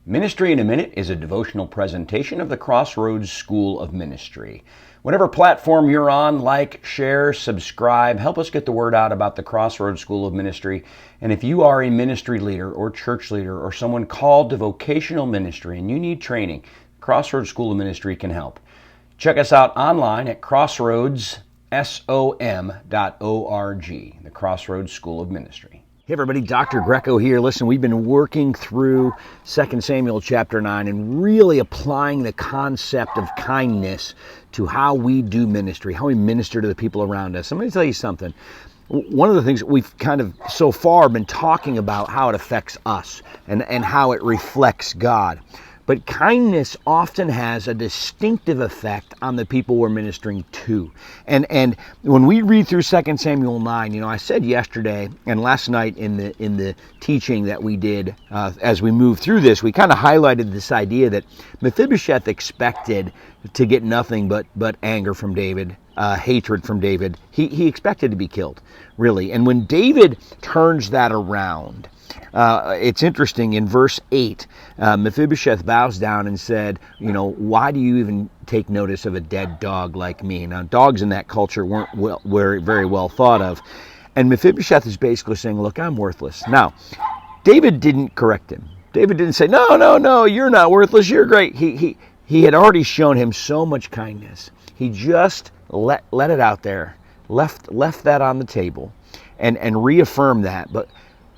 Ministry in a Minute is a devotional presentation of the Crossroads School of Ministry. Whatever platform you're on, like, share, subscribe, help us get the word out about the Crossroads School of Ministry. And if you are a ministry leader or church leader or someone called to vocational ministry and you need training, Crossroads School of Ministry can help. Check us out online at crossroadsom.org, the Crossroads School of Ministry. Hey everybody, Dr. Greco here. Listen, we've been working through 2 Samuel chapter 9 and really applying the concept of kindness to how we do ministry, how we minister to the people around us. I'm going to tell you something. One of the things that we've kind of so far been talking about how it affects us and how it reflects God. But kindness often has a distinctive effect on the people we're ministering to. And when we read through 2 Samuel 9, I said yesterday and last night in the teaching that we did as we moved through this, we kind of highlighted this idea that Mephibosheth expected to get nothing but anger from David, hatred from David. He expected to be killed, really. And when David turns that around, it's interesting, in verse 8, Mephibosheth bows down and said, why do you even take notice of a dead dog like me? Now, dogs in that culture weren't very well thought of. And Mephibosheth is basically saying, look, I'm worthless. Now, David didn't correct him. David didn't say, no, you're not worthless, you're great. He had already shown him so much kindness. He just let it out there, left that on the table, and reaffirmed that. But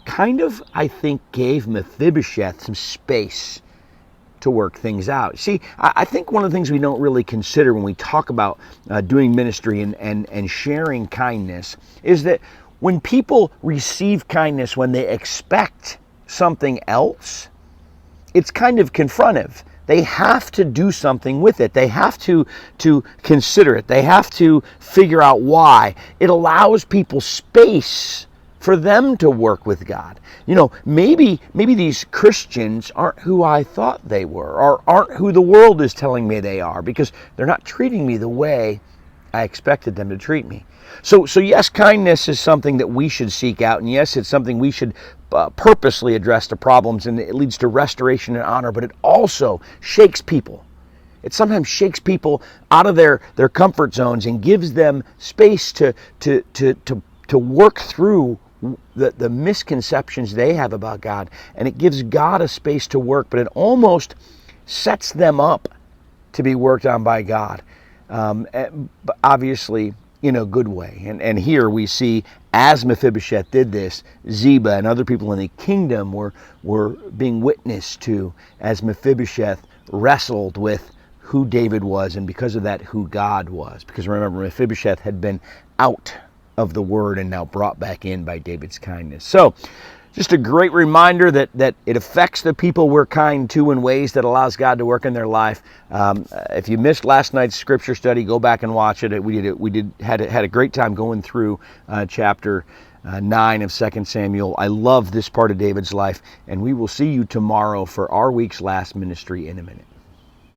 kind of, I think, gave Mephibosheth some space to work things out. See, I think one of the things we don't really consider when we talk about doing ministry and sharing kindness is that when people receive kindness when they expect something else, it's kind of confrontive. They have to do something with it. They have to consider it. They have to figure out why. It allows people space for them to work with God. Maybe these Christians aren't who I thought they were, or aren't who the world is telling me they are, because they're not treating me the way I expected them to treat me. So yes, kindness is something that we should seek out, and yes, it's something we should purposely address the problems, and it leads to restoration and honor, but it also shakes people. It sometimes shakes people out of their comfort zones and gives them space to work through the misconceptions they have about God, and it gives God a space to work, but it almost sets them up to be worked on by God, obviously in a good way. And here we see, as Mephibosheth did this, Ziba and other people in the kingdom were being witnessed to as Mephibosheth wrestled with who David was, and because of that, who God was. Because remember, Mephibosheth had been out of the word and now brought back in by David's kindness. So just a great reminder that it affects the people we're kind to in ways that allows God to work in their life. If you missed last night's scripture study, go back and watch it. We had a great time going through chapter 9 of 2 Samuel. I love this part of David's life, and we will see you tomorrow for our week's last Ministry in a Minute.